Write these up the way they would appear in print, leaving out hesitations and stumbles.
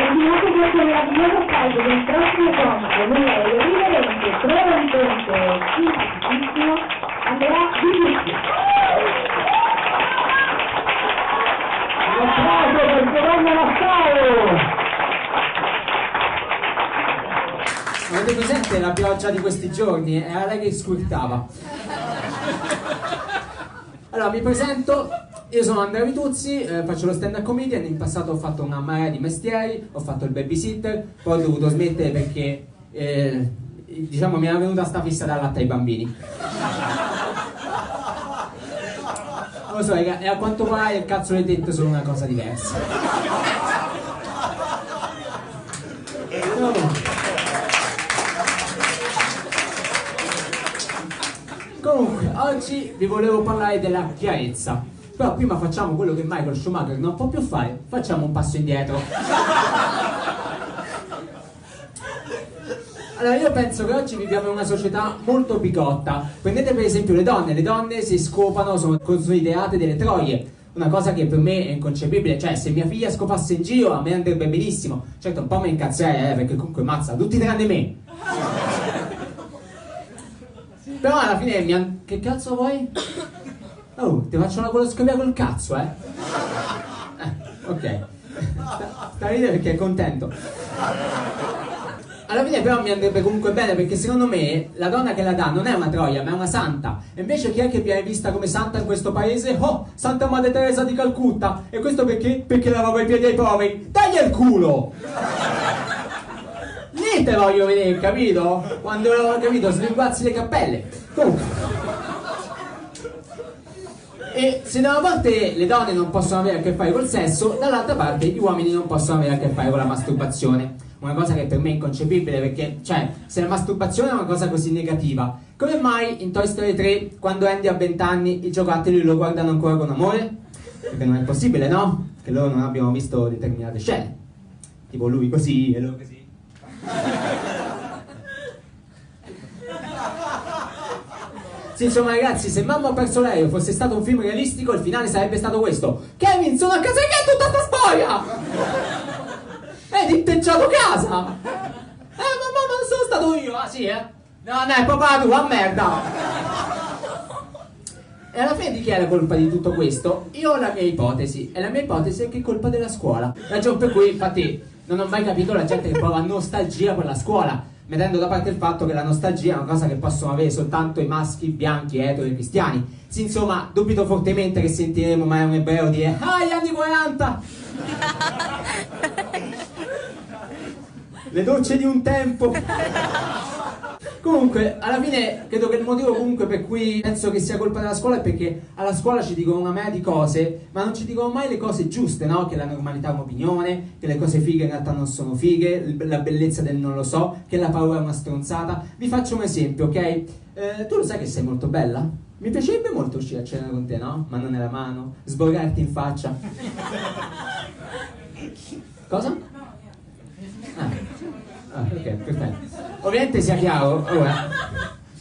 Immaginate questo meraviglioso caldo del prossimo comico, numero irriverente, prevalente, simpaticissimo, Andrea Di Giusti. Un applauso per Giovanni Massaro! Avete presente la pioggia di questi giorni? Era lei che squirtava. Allora, mi presento. Io sono Andrea Vituzzi, faccio lo stand-up comedian. In passato ho fatto una marea di mestieri, ho fatto il babysitter, poi ho dovuto smettere perché diciamo mi era venuta sta fissa da latte ai bambini. Non lo so, e a quanto pare il cazzo e le tette sono una cosa diversa. No. Comunque, oggi vi volevo parlare della chiarezza. Però prima facciamo quello che Michael Schumacher non può più fare, facciamo un passo indietro. Allora, io penso che oggi viviamo in una società molto bigotta. Prendete per esempio le donne si scopano, sono ideate delle troie. Una cosa che per me è inconcepibile, cioè se mia figlia scopasse in giro a me andrebbe benissimo. Certo, un po' mi incazzerei, perché comunque mazza, tutti tranne me. Però alla fine che cazzo vuoi? Oh, ti faccio una coloscopia col cazzo, eh? Ok. Sta a ridere perché è contento. Alla fine però mi andrebbe comunque bene, perché secondo me la donna che la dà non è una troia, ma è una santa. E invece chi è che viene vista come santa in questo paese? Oh, Santa Madre Teresa di Calcutta. E questo perché? Perché lavava i piedi ai poveri. Tagli il culo! Lì te voglio vedere, capito? Quando, capito, slinguazzi le cappelle. Comunque. E se da una parte le donne non possono avere a che fare col sesso, dall'altra parte gli uomini non possono avere a che fare con la masturbazione. Una cosa che per me è inconcepibile, perché, cioè, se la masturbazione è una cosa così negativa, come mai in Toy Story 3, quando Andy ha 20 anni, i giocattoli lo guardano ancora con amore? Perché non è possibile, no? Che loro non abbiano visto determinate scene. Tipo lui così e loro così. Sì, insomma ragazzi, se Mamma ho perso l'aereo fosse stato un film realistico, il finale sarebbe stato questo: Kevin, sono a casa mia tutta sta storia! Hai tinteggiato casa! Ma mamma non sono stato io, ah sì, eh? No, è papà tu, a merda! E alla fine di chi è la colpa di tutto questo? Io ho la mia ipotesi, e la mia ipotesi è che è colpa della scuola. Ragione per cui, infatti, non ho mai capito la gente che prova nostalgia per la scuola, mettendo da parte il fatto che la nostalgia è una cosa che possono avere soltanto i maschi bianchi, etero e cristiani. Sì, insomma, dubito fortemente che sentiremo mai un ebreo dire "Ah, gli anni 40!" Le docce di un tempo. Comunque, alla fine, credo che il motivo comunque per cui penso che sia colpa della scuola è perché alla scuola ci dicono una marea di cose, ma non ci dicono mai le cose giuste, no? Che la normalità è un'opinione, che le cose fighe in realtà non sono fighe, la bellezza del non lo so, che la paura è una stronzata. Vi faccio un esempio, ok? Tu lo sai che sei molto bella? Mi piacerebbe molto uscire a cena con te, no? Mano nella mano, sborrarti in faccia. Cosa? Ok, perfetto. Ovviamente sia chiaro, ora,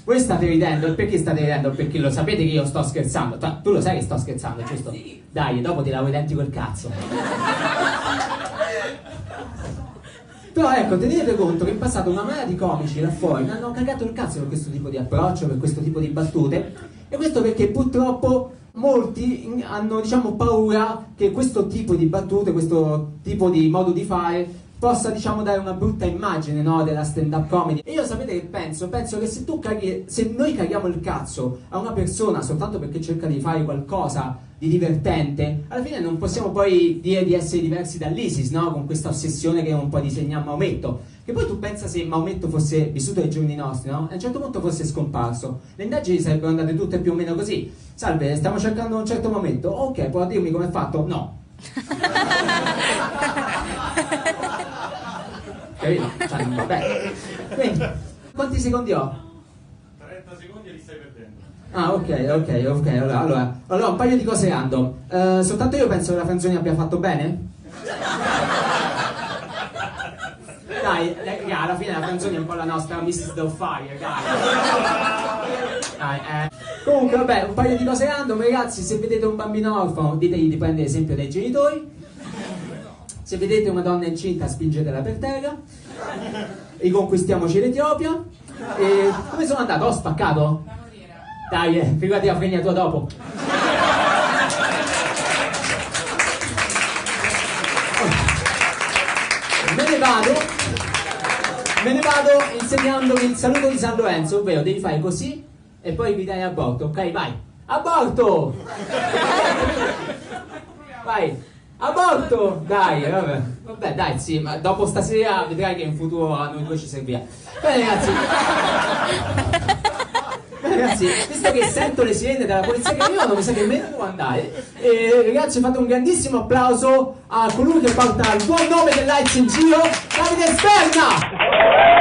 voi state ridendo, e perché state ridendo? Perché lo sapete che io sto scherzando. Tu lo sai che sto scherzando, giusto? Dai, dopo ti lavo i denti col cazzo. Però ecco, tenete conto che in passato una marea di comici là fuori mi hanno cagato il cazzo per questo tipo di approccio, per questo tipo di battute. E questo perché purtroppo molti hanno, diciamo, paura che questo tipo di battute, questo tipo di modo di fare possa, diciamo, dare una brutta immagine, no, della stand-up comedy. E io sapete che penso? Penso che se noi caghiamo il cazzo a una persona soltanto perché cerca di fare qualcosa di divertente, alla fine non possiamo poi dire di essere diversi dall'ISIS, no? Con questa ossessione che un po' disegna Maometto. Che poi tu pensa se Maometto fosse vissuto ai giorni nostri, no? A un certo punto fosse scomparso. Le indagini sarebbero andate tutte più o meno così. Salve, stiamo cercando un certo Maometto. Ok, può dirmi come è fatto? No. Capito? Cioè, non va bene. Quindi, quanti secondi ho? 30 secondi e li stai perdendo. Ah, ok. Allora, un paio di cose random. Soltanto io penso che la Franzoni abbia fatto bene? Dai, alla fine la Franzoni è un po' la nostra Mrs. Doubtfire, dai. Comunque, vabbè, un paio di cose random, ragazzi. Se vedete un bambino orfano, ditegli di prendere esempio dai genitori. Se vedete una donna incinta, spingetela per terra. Riconquistiamoci l'Etiopia. E come sono andato? Ho spaccato? Dai, figurati la fregna tua dopo. Me ne vado insegnandovi il saluto di San Lorenzo, ovvero devi fare così e poi gridare aborto, ok? Vai! Aborto! Vai! Aborto! Dai, vabbè, dai, sì, ma dopo stasera vedrai che in futuro a noi due ci servirà. Bene, ragazzi, visto che sento le sirene della polizia che arrivano, mi sa che me ne devo andare. E ragazzi, fate un grandissimo applauso a colui che porta il buon nome dell'Aids in giro, Davide Sperna!